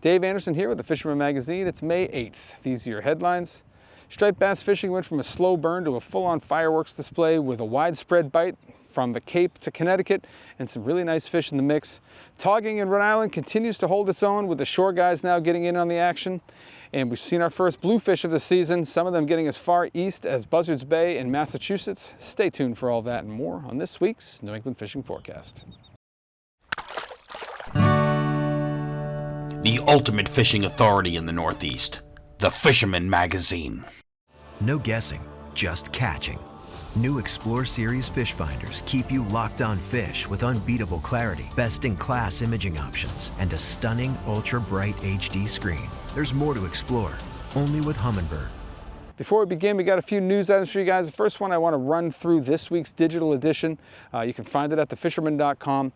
Dave Anderson here with the Fisherman magazine. It's May 8th. These are your headlines. Striped bass fishing went from a slow burn to a full-on fireworks display with a widespread bite from the Cape to Connecticut and some really nice fish in the mix. Togging in Rhode Island continues to hold its own with the shore guys now getting in on the action. And we've seen our first bluefish of the season, some of them getting as far east as Buzzards Bay in Massachusetts. Stay tuned for all that and more on this week's New England Fishing Forecast. The ultimate fishing authority in the Northeast, the Fisherman magazine. No guessing, just catching. New Explore Series fish finders keep you locked on fish with unbeatable clarity, best-in-class imaging options, and a stunning ultra-bright HD screen. There's more to explore, only with Humminbird. Before we begin, we got a few news items for you guys. The first one, I want to run through this week's digital edition. You can find it at thefisherman.com.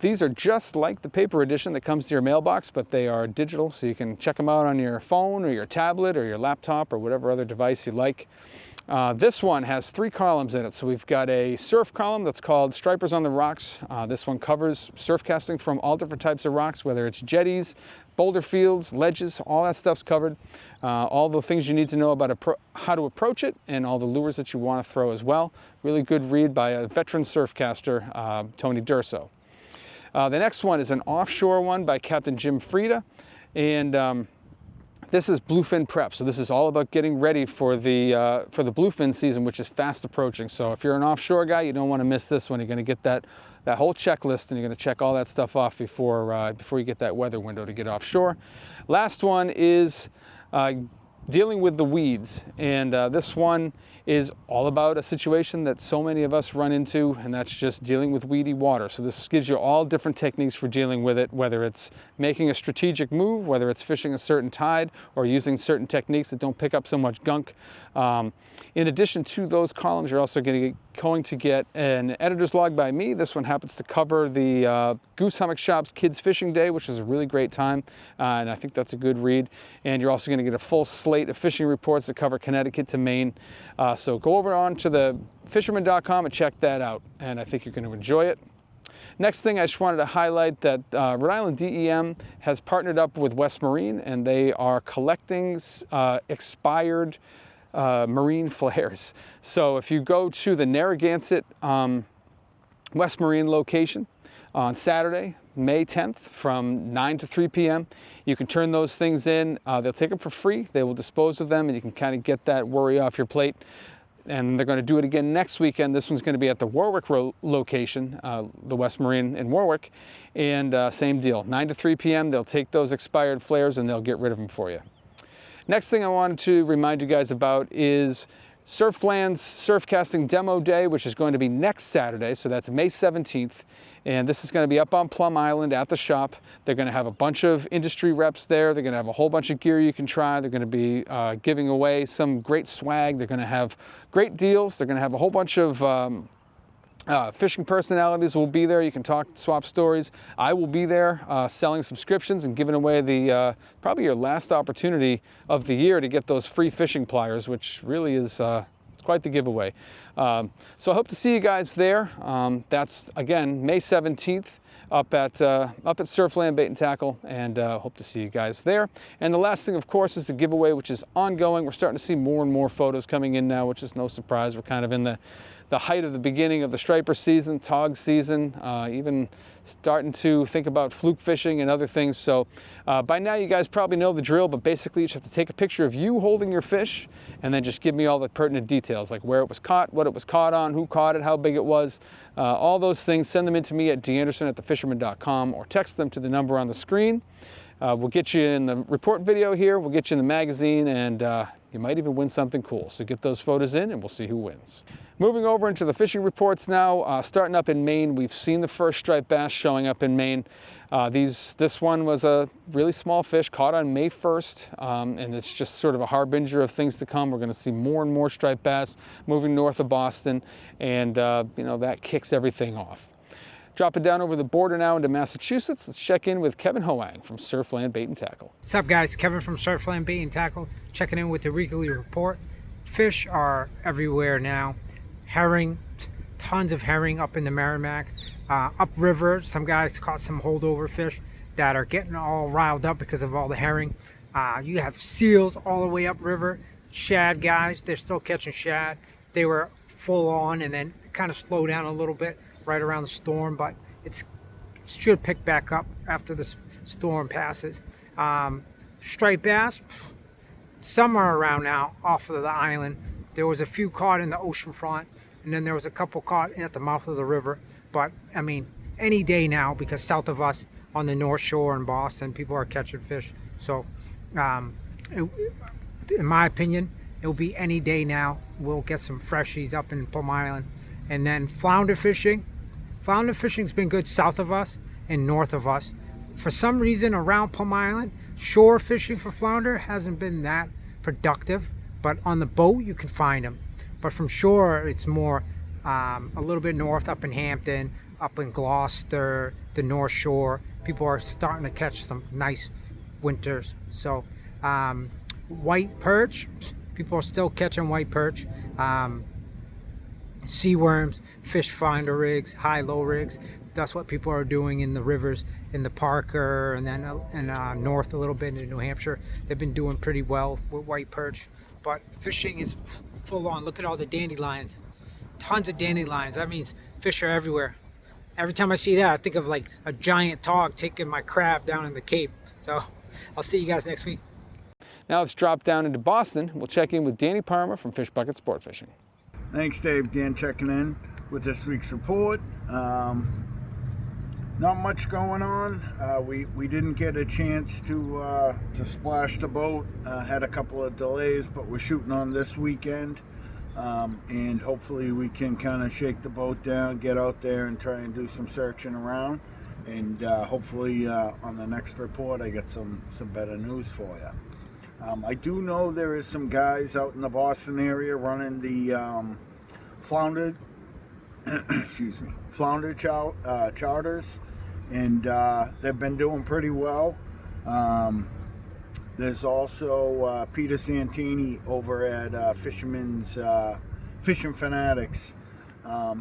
These are just like the paper edition that comes to your mailbox, but they are digital, so you can check them out on your phone or your tablet or your laptop or whatever other device you like. This one has 3 columns in it. So we've got a surf column that's called Stripers on the Rocks. This one covers surf casting from all different types of rocks, whether it's jetties, boulder fields, ledges, all that stuff's covered. All the things you need to know about how to approach it and all the lures that you want to throw as well. Really good read by a veteran surf caster, Tony Durso. The next one is an offshore one by Captain Jim Frieda, and this is bluefin prep. So this is all about getting ready for the bluefin season, which is fast approaching. So if you're an offshore guy, you don't want to miss this one. You're going to get that whole checklist, and you're going to check all that stuff off before you get that weather window to get offshore. Last one is dealing with the weeds, and this one is all about a situation that so many of us run into, and that's just dealing with weedy water. So this gives you all different techniques for dealing with it, whether it's making a strategic move, whether it's fishing a certain tide, or using certain techniques that don't pick up so much gunk. In addition to those columns, you're also going to get an editor's log by me. This one happens to cover the Goose Hummock Shop's Kids Fishing Day, which is a really great time, and I think that's a good read. And you're also going to get a full slate of fishing reports that cover Connecticut to Maine. So go over on to the fisherman.com and check that out, and I think you're going to enjoy it. Next thing, I just wanted to highlight that Rhode Island DEM has partnered up with West Marine, and they are collecting expired marine flares. So if you go to the Narragansett West Marine location on Saturday, May 10th from 9 to 3 p.m. You can turn those things in. They'll take them for free. They will dispose of them, and you can kind of get that worry off your plate. And they're going to do it again next weekend. This one's going to be at the Warwick location, the West Marine in Warwick. And same deal, 9 to 3 p.m. They'll take those expired flares and they'll get rid of them for you. Next thing I wanted to remind you guys about is Surfland's Surf Casting Demo Day, which is going to be next Saturday. So that's May 17th. And this is going to be up on Plum Island at the shop. They're going to have a bunch of industry reps there. They're going to have a whole bunch of gear you can try. They're going to be giving away some great swag. They're going to have great deals. They're going to have a whole bunch of fishing personalities will be there. You can talk, swap stories. I will be there selling subscriptions and giving away the probably your last opportunity of the year to get those free fishing pliers, which really is it's quite the giveaway. So I hope to see you guys there. That's again May 17th up at Surfland Bait and Tackle, and hope to see you guys there. And the last thing, of course, is the giveaway, which is ongoing. We're starting to see more and more photos coming in now, which is no surprise. We're kind of in the height of the beginning of the striper season, tog season, even starting to think about fluke fishing and other things. So by now you guys probably know the drill, but basically you just have to take a picture of you holding your fish and then just give me all the pertinent details, like where it was caught, what it was caught on, who caught it, how big it was, all those things. Send them in to me at danderson@thefisherman.com or text them to the number on the screen. We'll get you in the report video here, we'll get you in the magazine, and you might even win something cool. So get those photos in and we'll see who wins. Moving over into the fishing reports now, starting up in Maine. We've seen the first striped bass showing up in Maine. This one was a really small fish caught on May 1st, and it's just sort of a harbinger of things to come. We're going to see more and more striped bass moving north of Boston, and you know, that kicks everything off. Dropping down over the border now into Massachusetts, let's check in with Kevin Huang from Surfland Bait and Tackle. What's up, guys? Kevin from Surfland Bait and Tackle, checking in with the weekly report. Fish are everywhere now. Herring, tons of herring up in the Merrimack. Upriver, some guys caught some holdover fish that are getting all riled up because of all the herring. You have seals all the way upriver. Shad guys, they're still catching shad. They were full on and then kind of slow down a little bit right around the storm, but it should pick back up after the storm passes. Striped bass, some are around now off of the island. There was a few caught in the ocean front, and then there was a couple caught at the mouth of the river. But I mean, any day now, because south of us on the North Shore in Boston, people are catching fish. So in my opinion, it will be any day now. We'll get some freshies up in Plum Island. And then flounder fishing. Flounder fishing's been good south of us and north of us. For some reason around Plum Island, shore fishing for flounder hasn't been that productive, but on the boat you can find them. But from shore, it's more a little bit north, up in Hampton, up in Gloucester, the North Shore. People are starting to catch some nice winters. So white perch, people are still catching white perch. Sea worms, fish finder rigs, high-low rigs. That's what people are doing in the rivers, in the Parker, and then north a little bit into New Hampshire. They've been doing pretty well with white perch. But fishing is full on. Look at all the dandelions. Tons of dandelions. That means fish are everywhere. Every time I see that, I think of like a giant Todd taking my crab down in the Cape. So I'll see you guys next week. Now let's drop down into Boston. We'll check in with Danny Parma from Fish Bucket Sport Fishing. Thanks, Dave. Dan checking in with this week's report. Not much going on. We didn't get a chance to splash the boat. Had a couple of delays, but we're shooting on this weekend. And hopefully we can kind of shake the boat down, get out there and try and do some searching around. And hopefully on the next report I get some better news for you. I do know there is some guys out in the Boston area running the flounder flounder charters, and they've been doing pretty well. There's also Peter Santini over at Fisherman's Fishing Fanatics.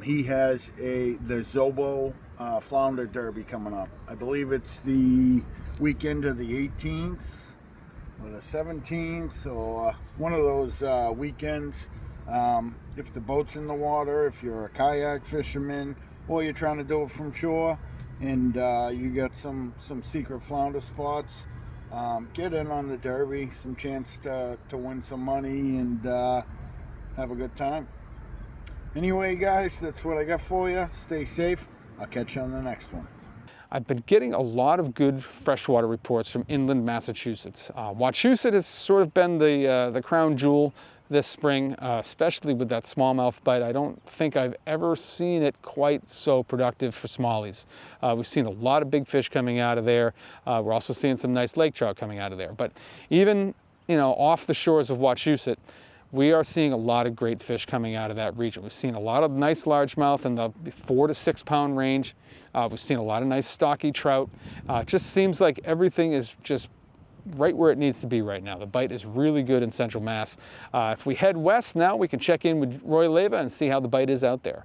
He has the Zobo Flounder Derby coming up. I believe it's the weekend of the 18th or the 17th, or one of those weekends. If the boat's in the water, if you're a kayak fisherman, or you're trying to do it from shore, and you got some secret flounder spots, get in on the derby. Some chance to win some money and have a good time. Anyway, guys, that's what I got for you. Stay safe. I'll catch you on the next one. I've been getting a lot of good freshwater reports from inland Massachusetts. Wachusett has sort of been the crown jewel this spring, especially with that smallmouth bite. I don't think I've ever seen it quite so productive for smallies. We've seen a lot of big fish coming out of there. We're also seeing some nice lake trout coming out of there. But even, off the shores of Wachusett, we are seeing a lot of great fish coming out of that region. We've seen a lot of nice largemouth in the 4 to 6 pound range. We've seen a lot of nice stockie trout. It just seems like everything is just right where it needs to be right now. The bite is really good in Central Mass. If we head west now, we can check in with Roy Leyva and see how the bite is out there.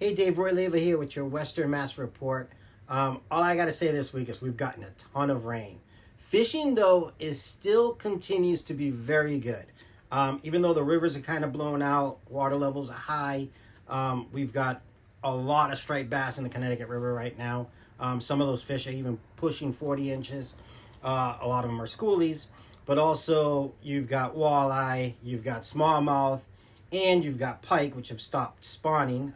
Hey Dave, Roy Leyva here with your Western Mass report. All I got to say this week is we've gotten a ton of rain. Fishing, though, still continues to be very good. Even though the rivers are kind of blown out, water levels are high. We've got a lot of striped bass in the Connecticut River right now. Some of those fish are even pushing 40 inches. A lot of them are schoolies, but also you've got walleye, you've got smallmouth, and you've got pike, which have stopped spawning.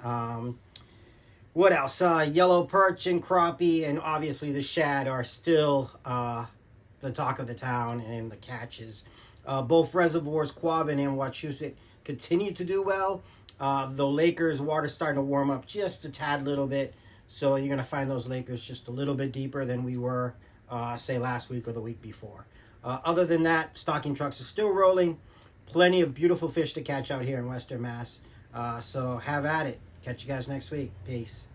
What else? Yellow perch and crappie, and obviously the shad are still the talk of the town and the catches. Both reservoirs, Quabbin and Wachusett, continue to do well. The Lakers, water's starting to warm up just a tad little bit, so you're going to find those Lakers just a little bit deeper than we were, say, last week or the week before. Other than that, stocking trucks are still rolling. Plenty of beautiful fish to catch out here in Western Mass. So have at it. Catch you guys next week. Peace.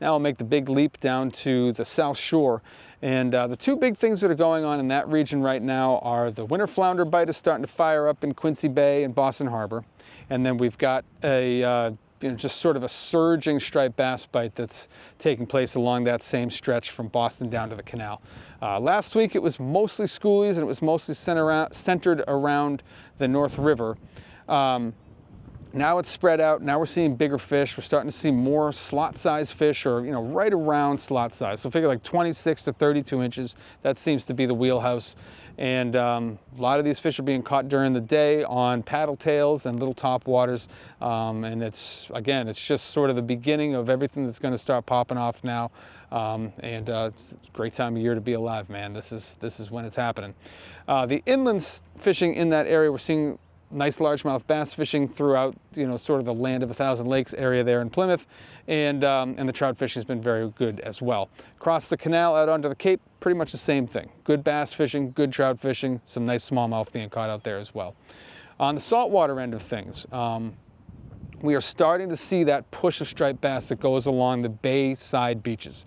Now I'll make the big leap down to the South Shore. And the two big things that are going on in that region right now are the winter flounder bite is starting to fire up in Quincy Bay and Boston Harbor. And then we've got a just sort of a surging striped bass bite that's taking place along that same stretch from Boston down to the canal. Last week it was mostly schoolies, and it was mostly centered around the North River. Now it's spread out. Now we're seeing bigger fish. We're starting to see more slot size fish, or right around slot size. So figure like 26 to 32 inches. That seems to be the wheelhouse. And a lot of these fish are being caught during the day on paddle tails and little top waters. And it's just sort of the beginning of everything that's going to start popping off now. It's a great time of year to be alive, man. This is when it's happening. The inland fishing in that area, we're seeing nice largemouth bass fishing throughout, sort of the land of 1,000 lakes area there in Plymouth, and the trout fishing has been very good as well. Across the canal out onto the Cape, pretty much the same thing. Good bass fishing, good trout fishing, some nice smallmouth being caught out there as well. On the saltwater end of things, we are starting to see that push of striped bass that goes along the bay side beaches.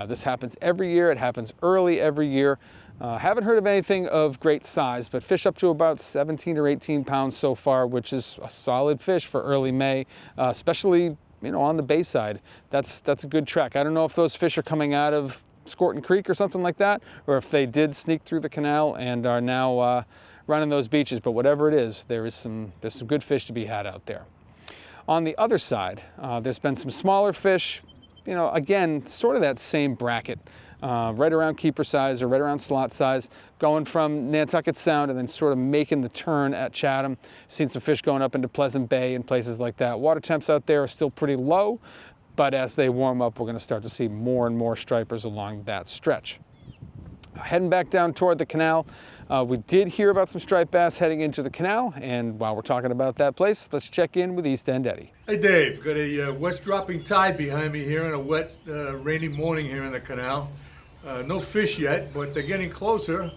This happens every year. It happens early every year. Haven't heard of anything of great size, but fish up to about 17 or 18 pounds so far, which is a solid fish for early May, especially on the bay side. That's a good track. I don't know if those fish are coming out of Scorton Creek or something like that, or if they did sneak through the canal and are now running those beaches. But whatever it is, there's some good fish to be had out there. On the other side, there's been some smaller fish. Again, sort of that same bracket. Right around keeper size or right around slot size, going from Nantucket Sound and then sort of making the turn at Chatham. Seen some fish going up into Pleasant Bay and places like that. Water temps out there are still pretty low, but as they warm up, we're going to start to see more and more stripers along that stretch. Heading back down toward the canal, we did hear about some striped bass heading into the canal, and while we're talking about that place, let's check in with East End Eddie. Hey Dave, got a west dropping tide behind me here on a wet, rainy morning here in the canal. No fish yet, but they're getting closer.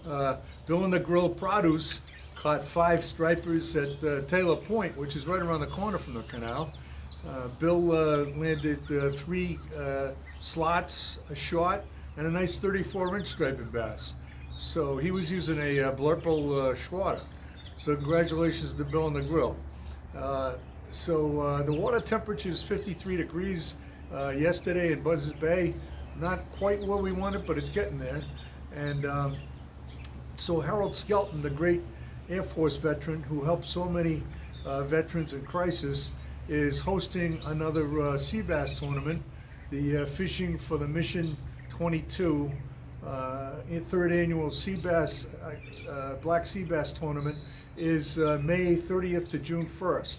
Bill and the Grill Produce caught 5 stripers at Taylor Point, which is right around the corner from the canal. Bill landed 3 slots, a shot, and a nice 34-inch striped bass. So he was using a blurple schwatter. So congratulations to Bill and the Grill. The water temperature is 53 degrees yesterday in Buzzards Bay. Not quite where we want it, but it's getting there. And so Harold Skelton, the great Air Force veteran who helped so many veterans in crisis, is hosting another sea bass tournament. The Fishing for the Mission 22 third annual sea bass, black sea bass tournament is May 30th to June 1st.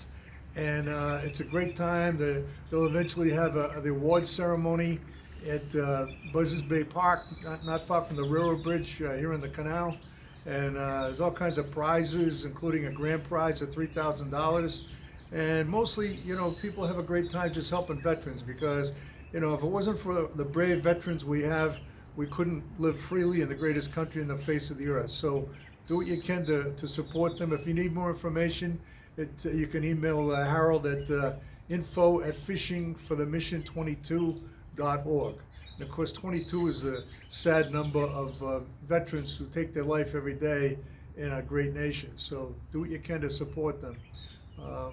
And it's a great time. They'll eventually have the award ceremony at Buzzards Bay Park, not far from the railroad bridge here in the canal. And there's all kinds of prizes, including a grand prize of $3,000. And mostly, people have a great time just helping veterans because, if it wasn't for the brave veterans we have, we couldn't live freely in the greatest country in the face of the earth. So do what you can to support them. If you need more information, you can email Harold at info@fishingforthemission22.org. And of course, 22 is a sad number of veterans who take their life every day in our great nation. So do what you can to support them.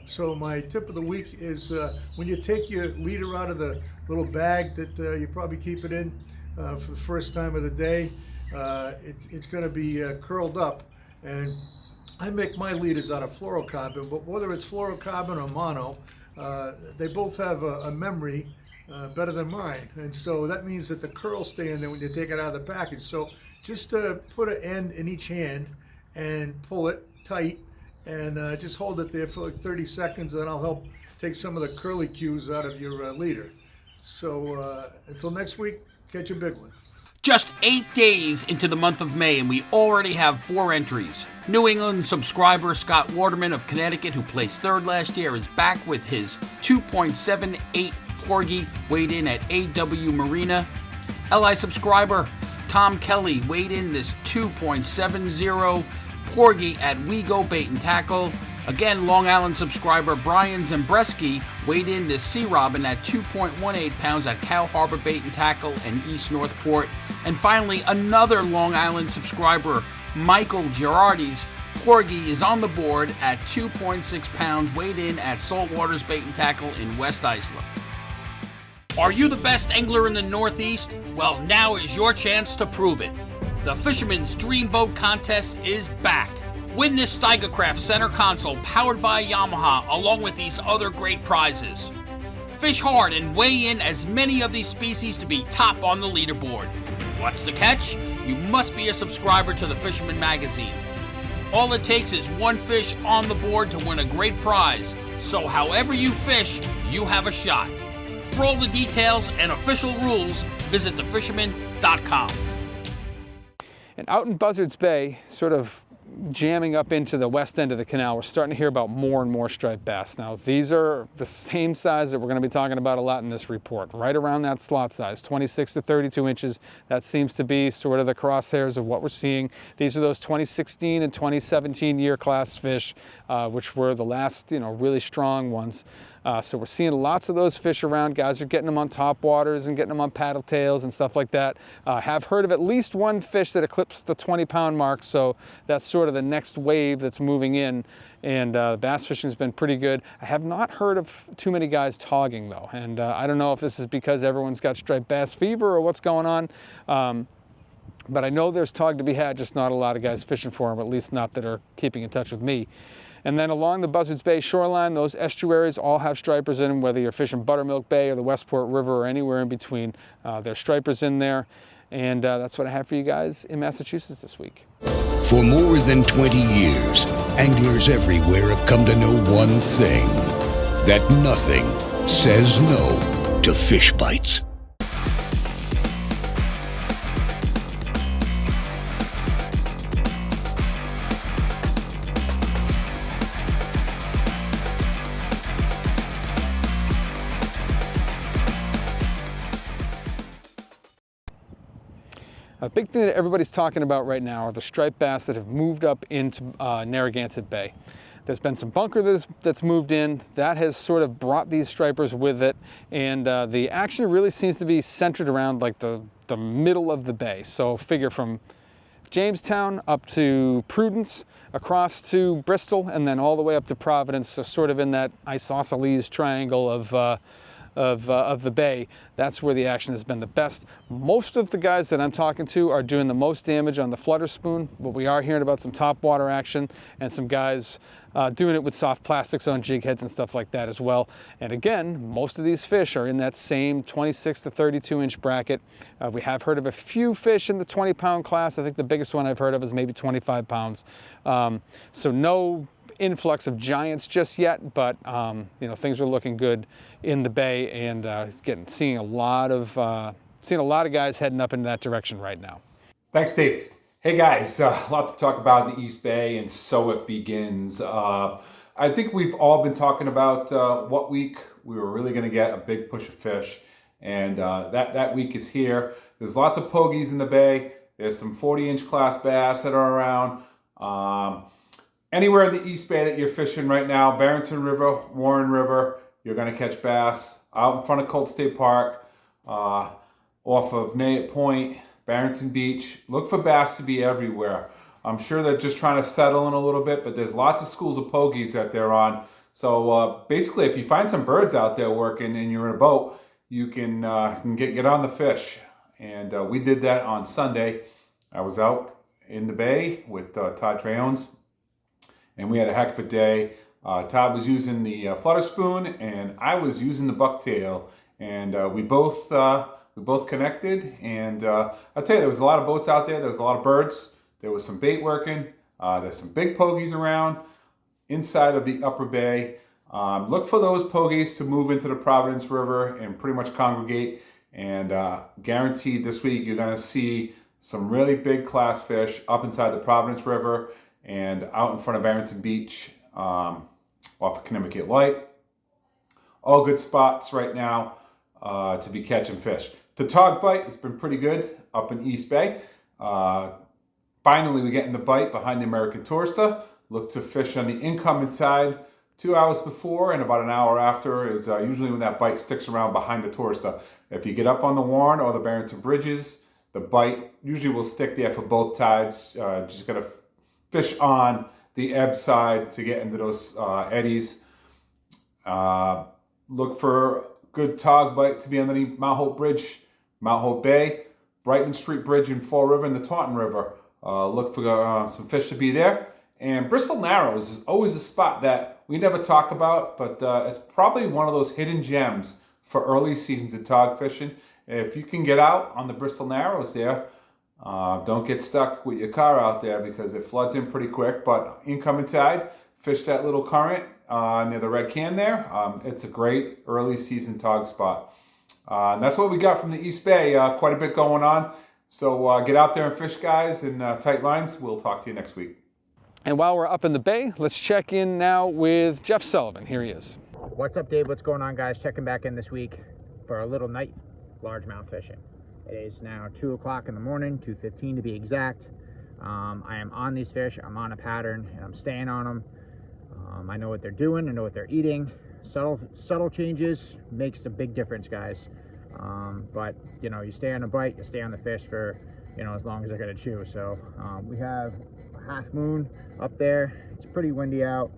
So my tip of the week is when you take your leader out of the little bag that you probably keep it in for the first time of the day, it's going to be curled up. And I make my leaders out of fluorocarbon, but whether it's fluorocarbon or mono, they both have a memory better than mine. And so that means that the curls stay in there when you take it out of the package. So just put an end in each hand and pull it tight and just hold it there for like 30 seconds, and I'll help take some of the curly cues out of your leader. So until next week, catch a big one. Just 8 days into the month of May, and we already have 4 entries. New England subscriber Scott Waterman of Connecticut, who placed 3rd last year, is back with his 2.78 Porgy, weighed in at AW Marina. LI subscriber Tom Kelly weighed in this 2.70 Porgy at We Go Bait and Tackle. Again, Long Island subscriber Brian Zambreski weighed in this Sea Robin at 2.18 pounds at Cow Harbor Bait and Tackle in East Northport. And finally, another Long Island subscriber, Michael Girardi's porgy is on the board at 2.6 pounds, weighed in at Saltwater's Bait and Tackle in West Islip. Are you the best angler in the Northeast? Well, now is your chance to prove it. The Fisherman's Dream Boat Contest is back. Win this Steigercraft center console powered by Yamaha along with these other great prizes. Fish hard and weigh in as many of these species to be top on the leaderboard. What's the catch? You must be a subscriber to the Fisherman magazine. All it takes is one fish on the board to win a great prize, so however you fish, you have a shot. For all the details and official rules, visit thefisherman.com. And out in Buzzards Bay, sort of jamming up into the west end of the canal, we're starting to hear about more and more striped bass. Now, these are the same size that we're going to be talking about a lot in this report, right around that slot size, 26 to 32 inches. That seems to be sort of the crosshairs of what we're seeing. These are those 2016 and 2017 year class fish, which were the last, really strong ones. So we're seeing lots of those fish around. Guys are getting them on top waters and getting them on paddle tails and stuff like that. Have heard of at least one fish that eclipsed the 20-pound mark, so that's sort of the next wave that's moving in. And bass fishing has been pretty good. I have not heard of too many guys togging though, and I don't know if this is because everyone's got striped bass fever or what's going on. But I know there's tog to be had, just not a lot of guys fishing for them, at least not that are keeping in touch with me. And then along the Buzzards Bay shoreline, those estuaries all have stripers in them, whether you're fishing Buttermilk Bay or the Westport River or anywhere in between. There's stripers in there, and that's what I have for you guys in Massachusetts this week. For more than 20 years, anglers everywhere have come to know one thing, that nothing says no to fish bites. A big thing that everybody's talking about right now are the striped bass that have moved up into Narragansett Bay. There's been some bunker that's moved in. That has sort of brought these stripers with it, and the action really seems to be centered around like the middle of the bay. So figure from Jamestown up to Prudence, across to Bristol, and then all the way up to Providence, so sort of in that isosceles triangle of the bay. That's where the action has been the best. Most of the guys that I'm talking to are doing the most damage on the flutter spoon, but we are hearing about some top water action and some guys doing it with soft plastics on jig heads and stuff like that as well. And again, most of these fish are in that same 26 to 32 inch bracket. We have heard of a few fish in the 20-pound class. I think the biggest one I've heard of is maybe 25 pounds. So no influx of giants just yet, but things are looking good in the bay, and seeing a lot of guys heading up in that direction right now. Thanks, Dave. Hey guys, a lot to talk about in the East Bay, and so it begins. I think we've all been talking about what week we were really going to get a big push of fish, and that week is here. There's lots of pogies in the bay. There's some 40-inch class bass that are around. Anywhere in the East Bay that you're fishing right now, Barrington River, Warren River, you're going to catch bass. Out in front of Colt State Park, off of Nayet Point, Barrington Beach. Look for bass to be everywhere. I'm sure they're just trying to settle in a little bit, but there's lots of schools of pogies that they're on. So basically, if you find some birds out there working and you're in a boat, you can get on the fish. And we did that on Sunday. I was out in the bay with Todd Treonze, and we had a heck of a day. Todd was using the flutter spoon, and I was using the bucktail, and we both connected. And I'll tell you, there was a lot of boats out there. There was a lot of birds. There was some bait working. There's some big pogies around inside of the upper bay. Look for those pogies to move into the Providence River and pretty much congregate. And guaranteed this week you're going to see some really big class fish up inside the Providence River and out in front of Barrington Beach off of Connecticut Light. All good spots right now to be catching fish. The tog bite has been pretty good up in East Bay. Finally, we're getting the bite behind the American Tourister. Look to fish on the incoming tide 2 hours before and about an hour after is usually when that bite sticks around behind the Tourister. If you get up on the Warren or the Barrington Bridges, the bite usually will stick there for both tides. Just got to fish on the ebb side to get into those eddies. Look for good tog bite to be underneath Mount Hope Bridge, Mount Hope Bay, Brightman Street Bridge in Fall River, and the Taunton River. Look for some fish to be there. And Bristol Narrows is always a spot that we never talk about, but it's probably one of those hidden gems for early seasons of tog fishing. If you can get out on the Bristol Narrows there, don't get stuck with your car out there because it floods in pretty quick. But incoming tide, fish that little current near the red can there. It's a great early season tog spot. And that's what we got from the East Bay. Quite a bit going on. So get out there and fish, guys, in tight lines. We'll talk to you next week. And while we're up in the bay, let's check in now with Jeff Sullivan. Here he is. What's up, Dave? What's going on, guys? Checking back in this week for a little night largemouth fishing. It is now 2 o'clock in the morning, 2:15 to be exact. I am on these fish. I'm on a pattern, and I'm staying on them. I know what they're doing. I know what they're eating. Subtle changes makes a big difference, guys. But, you know, you stay on the bite, you stay on the fish for, you know, as long as they're going to chew. So we have a half moon up there. It's pretty windy out.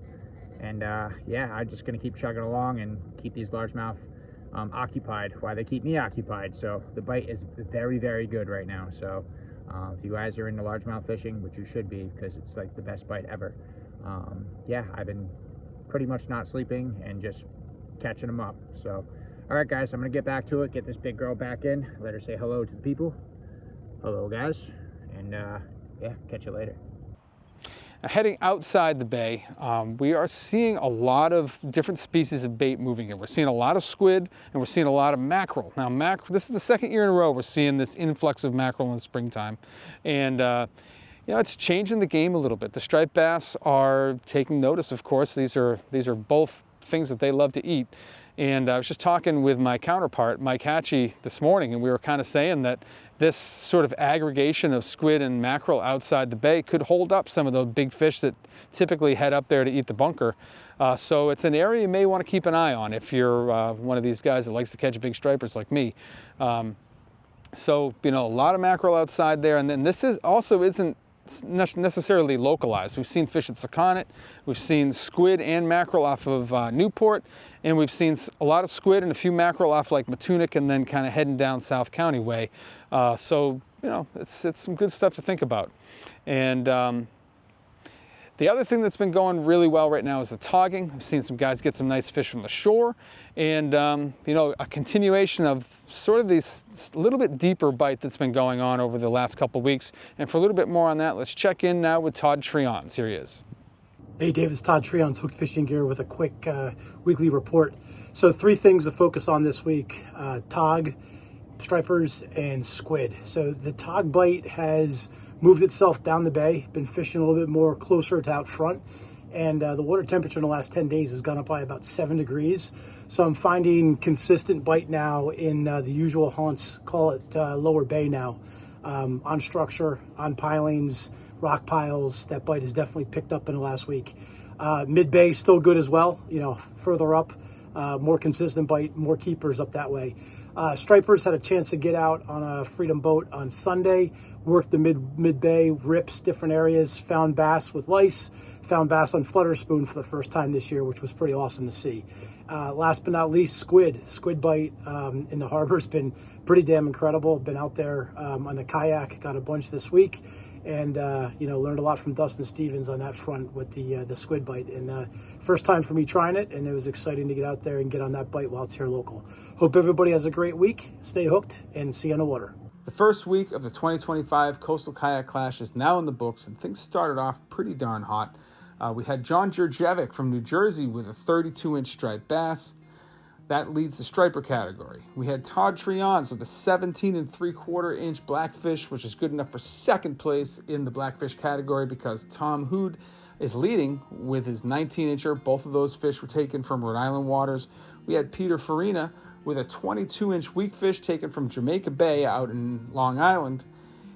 And, yeah, I'm just going to keep chugging along and keep these largemouth occupied while they keep me occupied. So the bite is very, very good right now. So if you guys are into largemouth fishing, which you should be because it's like the best bite ever, yeah, I've been pretty much not sleeping and just catching them up. So all right, guys, I'm gonna get back to it, get this big girl back in, let her say hello to the people. Hello, guys, and yeah, catch you later. Heading outside the bay, we are seeing a lot of different species of bait moving in. We're seeing a lot of squid and we're seeing a lot of mackerel. Now, this is the second year in a row we're seeing this influx of mackerel in the springtime. And you know, it's changing the game a little bit. The striped bass are taking notice, of course. These are both things that they love to eat. And I was just talking with my counterpart, Mike Hatchie, this morning, and we were kind of saying that this sort of aggregation of squid and mackerel outside the bay could hold up some of those big fish that typically head up there to eat the bunker. So it's an area you may want to keep an eye on if you're one of these guys that likes to catch big stripers like me. So, you know, a lot of mackerel outside there. And then this isn't necessarily localized. We've seen fish at Sakonnet, we've seen squid and mackerel off of Newport, and we've seen a lot of squid and a few mackerel off like Matunic and then kind of heading down South County way. So, you know, it's some good stuff to think about. And the other thing that's been going really well right now is the togging. I've seen some guys get some nice fish from the shore, and you know, a continuation of sort of these little bit deeper bite that's been going on over the last couple of weeks. And for a little bit more on that, let's check in now with Todd Treonze. Here he is. Hey Dave, it's Todd Treonze, Hooked Fishing Gear, with a quick weekly report. So 3 things to focus on this week: tog, stripers, and squid. So the tog bite has moved itself down the bay, been fishing a little bit more closer to out front, and the water temperature in the last 10 days has gone up by about 7 degrees. So I'm finding consistent bite now in the usual haunts, call it lower bay now, on structure, on pilings, rock piles. That bite has definitely picked up in the last week. Mid bay still good as well, you know, further up, more consistent bite, more keepers up that way. Stripers had a chance to get out on a Freedom boat on Sunday, worked the mid bay, rips, different areas, found bass with lice, found bass on flutter spoon for the first time this year, which was pretty awesome to see. Last but not least, squid bite in the harbor has been pretty damn incredible. Been out there on the kayak, got a bunch this week, and you know, learned a lot from Dustin Stevens on that front with the squid bite. And first time for me trying it, and it was exciting to get out there and get on that bite while it's here local. Hope everybody has a great week. Stay hooked, and see you on the water. The first week of the 2025 Coastal Kayak Clash is now in the books, and things started off pretty darn hot. We had John Jurjevic from New Jersey with a 32-inch striped bass. That leads the striper category. We had Todd Treonze with a 17 3/4-inch blackfish, which is good enough for second place in the blackfish category because Tom Hood is leading with his 19-incher. Both of those fish were taken from Rhode Island waters. We had Peter Farina with a 22-inch weakfish taken from Jamaica Bay out in Long Island.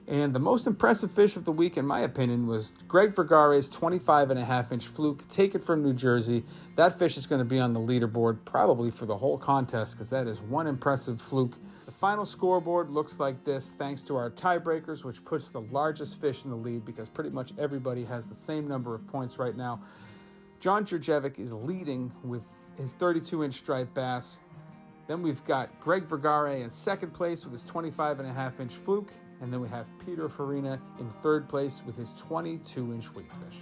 And the most impressive fish of the week, in my opinion, was Greg Vergare's 25.5-inch fluke taken from New Jersey. That fish is going to be on the leaderboard probably for the whole contest because that is one impressive fluke. The final scoreboard looks like this thanks to our tiebreakers, which puts the largest fish in the lead because pretty much everybody has the same number of points right now. John Jurjevic is leading with his 32-inch striped bass. Then we've got Greg Vergara in second place with his 25.5-inch fluke. And then we have Peter Farina in third place with his 22-inch weakfish.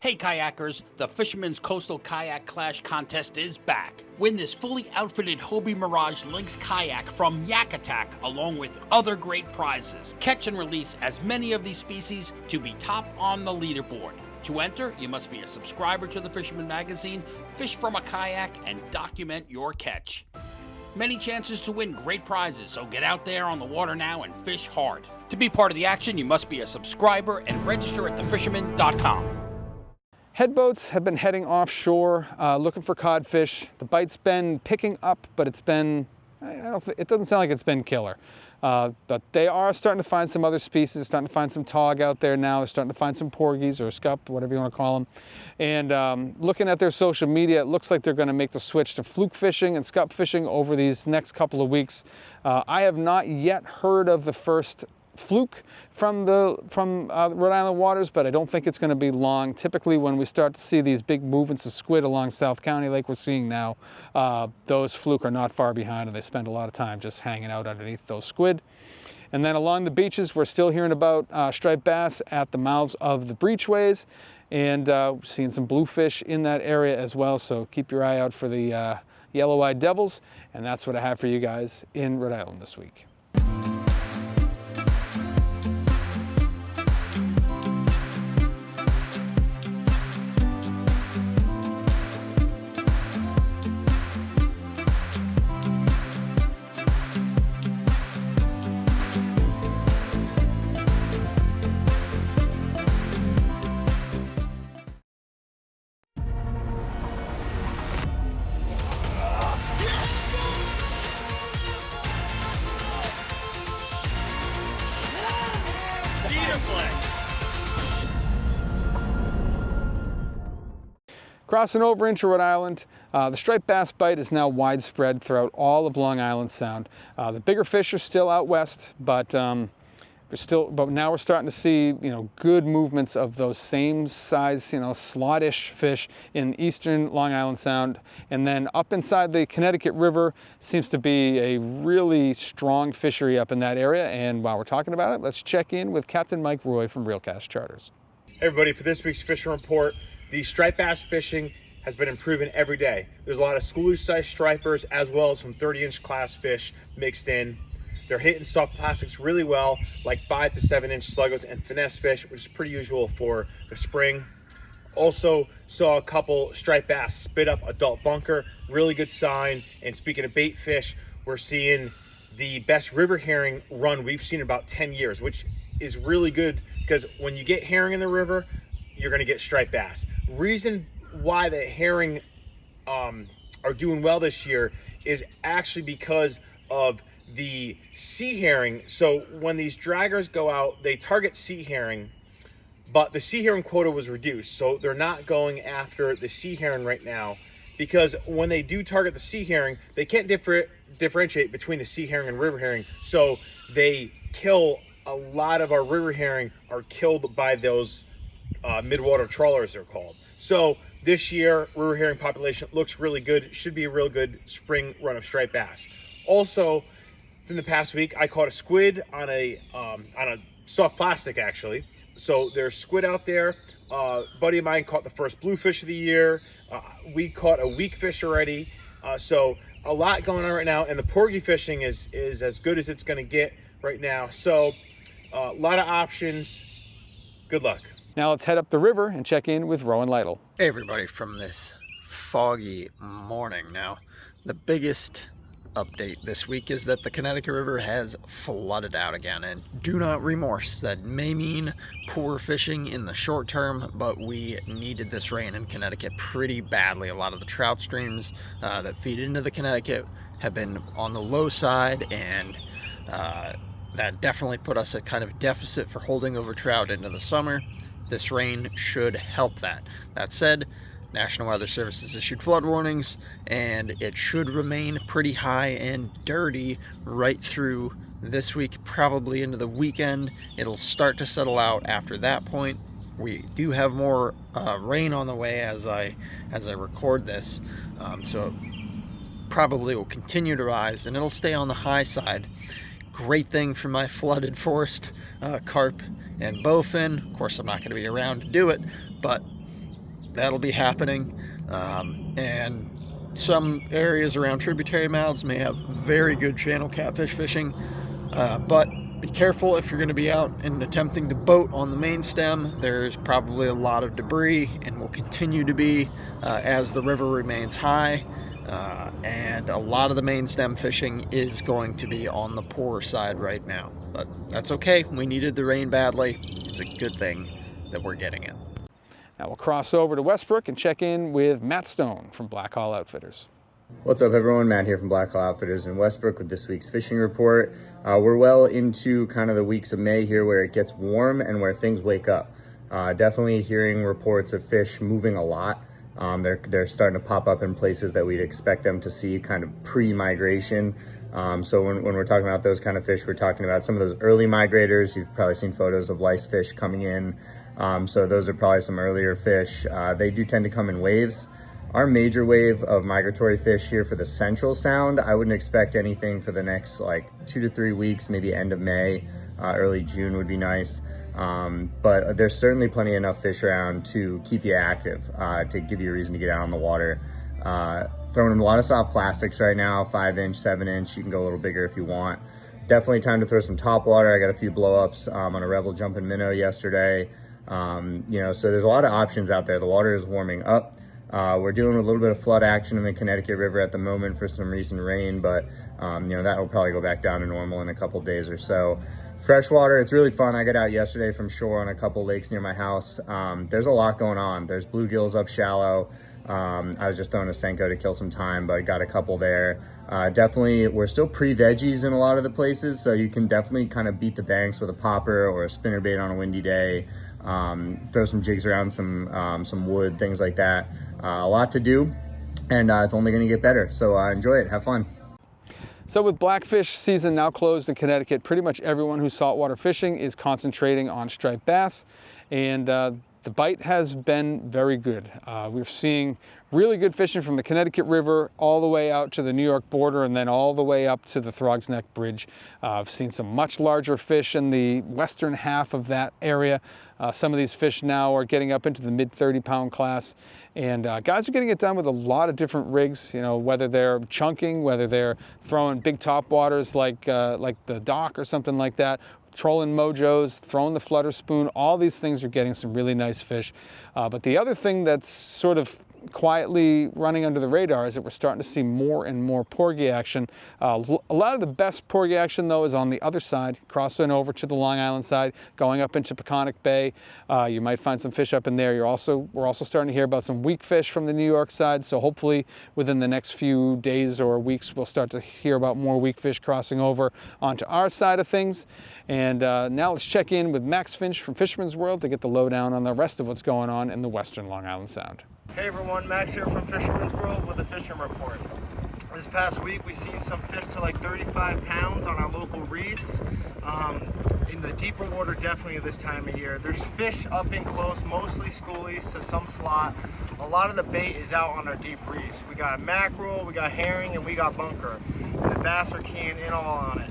Hey kayakers, the Fisherman's Coastal Kayak Clash Contest is back. Win this fully outfitted Hobie Mirage Lynx kayak from Yak Attack along with other great prizes. Catch and release as many of these species to be top on the leaderboard. To enter, you must be a subscriber to the Fisherman magazine, fish from a kayak, and document your catch. Many chances to win great prizes, so get out there on the water now and fish hard. To be part of the action, you must be a subscriber and register at thefisherman.com. Headboats have been heading offshore looking for codfish. The bite's been picking up, but it's been, it doesn't sound like it's been killer. But they are starting to find some other species, starting to find some tog out there now. They're starting to find some porgies or scup, whatever you want to call them. And looking at their social media, it looks like they're going to make the switch to fluke fishing and scup fishing over these next couple of weeks. I have not yet heard of the first fluke from Rhode Island waters, but I don't think it's going to be long. Typically when we start to see these big movements of squid along South County like we're seeing now, those fluke are not far behind, and they spend a lot of time just hanging out underneath those squid. And then along the beaches, we're still hearing about striped bass at the mouths of the breachways, and seeing some bluefish in that area as well, so keep your eye out for the yellow-eyed devils. And that's what I have for you guys in Rhode Island this week. Crossing over into Rhode Island, the striped bass bite is now widespread throughout all of Long Island Sound. The bigger fish are still out west, but now we're starting to see, good movements of those same size, slot-ish fish in eastern Long Island Sound. And then up inside the Connecticut River seems to be a really strong fishery up in that area. And while we're talking about it, let's check in with Captain Mike Roy from Reelcast Charters. Hey everybody, for this week's fishing report, the striped bass fishing has been improving every day. There's a lot of schooley-sized stripers as well as some 30-inch class fish mixed in. They're hitting soft plastics really well, like 5 to 7-inch sluggos and finesse fish, which is pretty usual for the spring. Also saw a couple striped bass spit up adult bunker, really good sign. And speaking of bait fish, we're seeing the best river herring run we've seen in about 10 years, which is really good because when you get herring in the river, you're gonna get striped bass. Reason why the herring are doing well this year is actually because of the sea herring. So when these draggers go out, they target sea herring, but the sea herring quota was reduced. So they're not going after the sea herring right now, because when they do target the sea herring, they can't differentiate between the sea herring and river herring. So they kill a lot of our river herring are killed by those midwater trawlers, they're called. So this year, river herring population looks really good. It should be a real good spring run of striped bass. Also, in the past week, I caught a squid on a soft plastic, actually. So there's squid out there. Buddy of mine caught the first bluefish of the year. We caught a weak fish already. So a lot going on right now, and the porgy fishing is as good as it's going to get right now. So a lot of options. Good luck. Now let's head up the river and check in with Rowan Lytle. Hey everybody, from this foggy morning. Now, the biggest update this week is that the Connecticut River has flooded out again, and do not remorse. That may mean poor fishing in the short term, but we needed this rain in Connecticut pretty badly. A lot of the trout streams that feed into the Connecticut have been on the low side, and that definitely put us at kind of deficit for holding over trout into the summer. This rain should help that. That said, National Weather Service has issued flood warnings, and it should remain pretty high and dirty right through this week, probably into the weekend. It'll start to settle out after that point. We do have more rain on the way as I record this, so it probably will continue to rise, and it'll stay on the high side. Great thing for my flooded forest carp and bowfin. Of course, I'm not going to be around to do it, but that'll be happening. And some areas around tributary mouths may have very good channel catfish fishing, but be careful if you're going to be out and attempting to boat on the main stem. There's probably a lot of debris and will continue to be as the river remains high. And a lot of the main stem fishing is going to be on the poorer side right now, but that's okay. We needed the rain badly. It's a good thing that we're getting it. Now we'll cross over to Westbrook and check in with Matt Stone from Black Hall Outfitters. What's up, everyone? Matt here from Black Hall Outfitters in Westbrook with this week's fishing report. We're well into kind of the weeks of May here where it gets warm and where things wake up. Definitely hearing reports of fish moving a lot. They're starting to pop up in places that we'd expect them to see kind of pre-migration. So when we're talking about those kind of fish, we're talking about some of those early migrators. You've probably seen photos of lice fish coming in. So those are probably some earlier fish. They do tend to come in waves. Our major wave of migratory fish here for the Central Sound, I wouldn't expect anything for the next like 2 to 3 weeks, maybe end of May, early June would be nice. But there's certainly plenty enough fish around to keep you active, to give you a reason to get out on the water. Throwing in a lot of soft plastics right now, 5-inch, 7-inch, you can go a little bigger if you want. Definitely time to throw some top water. I got a few blow-ups on a Rebel jumping minnow yesterday. So there's a lot of options out there. The water is warming up. We're doing a little bit of flood action in the Connecticut River at the moment for some recent rain, but that will probably go back down to normal in a couple days or so. Freshwater, it's really fun. I got out yesterday from shore on a couple lakes near my house. There's a lot going on. There's bluegills up shallow. I was just throwing a Senko to kill some time, but got a couple there. Definitely, we're still pre-veggies in a lot of the places, so you can definitely kind of beat the banks with a popper or a spinnerbait on a windy day. Throw some jigs around some wood, things like that. A lot to do, and it's only going to get better. So enjoy it, have fun. So with blackfish season now closed in Connecticut, pretty much everyone who's saltwater fishing is concentrating on striped bass, and the bite has been very good. We're seeing really good fishing from the Connecticut River all the way out to the New York border and then all the way up to the Throgs Neck Bridge. I've seen some much larger fish in the western half of that area. Some of these fish now are getting up into the mid 30-pound class. And guys are getting it done with a lot of different rigs, whether they're chunking, whether they're throwing big top waters like the dock or something like that, trolling mojos, throwing the flutter spoon. All these things are getting some really nice fish. But the other thing that's sort of quietly running under the radar is that we're starting to see more and more porgy action. A lot of the best porgy action though is on the other side, crossing over to the Long Island side, going up into Peconic Bay. You might find some fish up in there. We're also starting to hear about some weak fish from the New York side, so hopefully within the next few days or weeks we'll start to hear about more weak fish crossing over onto our side of things. And now let's check in with Max Finch from Fisherman's World to get the lowdown on the rest of what's going on in the western Long Island Sound. Hey everyone, Max here from Fisherman's World with a fishing report. This past week we seen some fish to like 35 pounds on our local reefs. In the deeper water, definitely this time of year. There's fish up and close, mostly schoolies to some slot. A lot of the bait is out on our deep reefs. We got mackerel, we got herring, and we got bunker. And the bass are keying in all on it.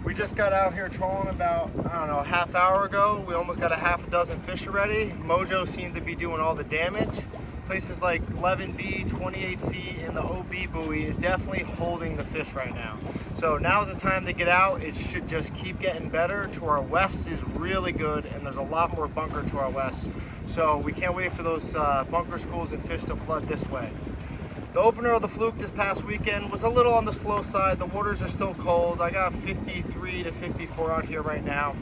We just got out here trolling about, a half hour ago. We almost got a half a dozen fish already. Mojo seemed to be doing all the damage. Places like 11B, 28C, and the OB buoy is definitely holding the fish right now. So now's the time to get out. It should just keep getting better. To our west is really good, and there's a lot more bunker to our west. So we can't wait for those bunker schools and fish to flood this way. The opener of the fluke this past weekend was a little on the slow side. The waters are still cold. I got 53 to 54 out here right now.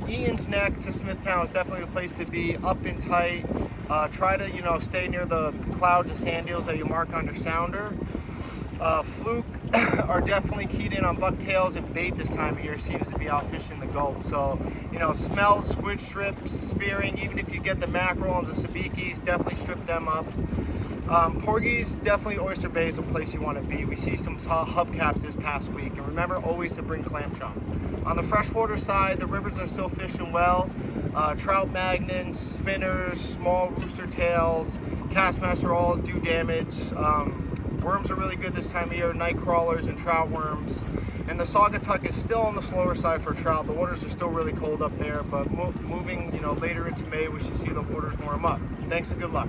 Ian's Neck to Smithtown is definitely a place to be, up and tight. Try to, stay near the clouds of sand eels that you mark on your sounder. Fluke are definitely keyed in on bucktails and bait this time of year. Seems to be out fishing the Gulf. So, you know, smelt, squid strips, spearing, even if you get the mackerel and the sabikis, definitely strip them up. Porgies, definitely Oyster Bay is a place you want to be. We see some hubcaps this past week, and remember always to bring clam chum. On the freshwater side, the rivers are still fishing well. Trout magnons, spinners, small rooster tails, castmaster all do damage. Worms are really good this time of year, night crawlers and trout worms. And the Saugatuck is still on the slower side for trout. The waters are still really cold up there, but moving, you know, later into May, we should see the waters warm up. Thanks and good luck.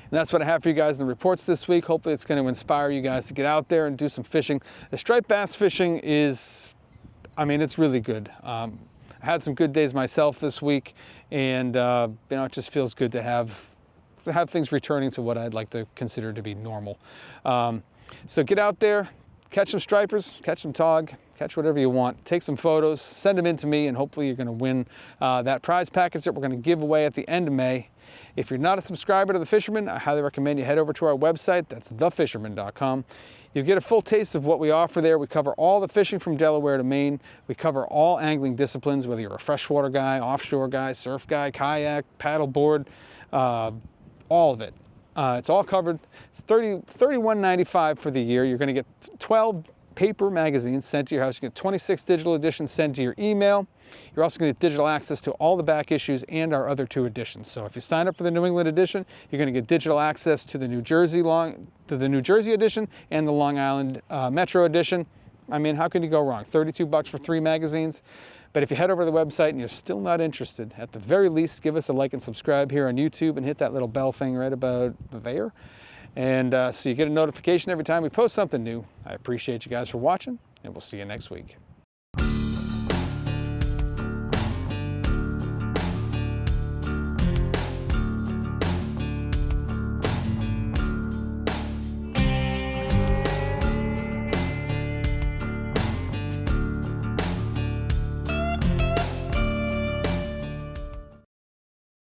And that's what I have for you guys in the reports this week. Hopefully it's going to inspire you guys to get out there and do some fishing. The striped bass fishing is, I mean, it's really good. I had some good days myself this week, and you know, it just feels good to have things returning to what I'd like to consider to be normal. So get out there, catch some stripers, catch some tog, catch whatever you want, take some photos, send them in to me, and hopefully you're going to win that prize package that we're going to give away at the end of May. If you're not a subscriber to The Fisherman, I highly recommend you head over to our website. That's thefisherman.com. You'll get a full taste of what we offer there. We cover all the fishing from Delaware to Maine. We cover all angling disciplines, whether you're a freshwater guy, offshore guy, surf guy, kayak, paddleboard, all of it. It's all covered. It's $31.95 for the year. You're going to get 12 paper magazines sent to your house. You get 26 digital editions sent to your email. You're also going to get digital access to all the back issues and our other 2 editions. So if you sign up for the New England edition, you're going to get digital access to the New Jersey edition and the Long Island Metro edition. I mean, how can you go wrong? $32 for 3 magazines. But if you head over to the website and you're still not interested, at the very least, give us a like and subscribe here on YouTube and hit that little bell thing right about there. And so you get a notification every time we post something new. I appreciate you guys for watching, and we'll see you next week.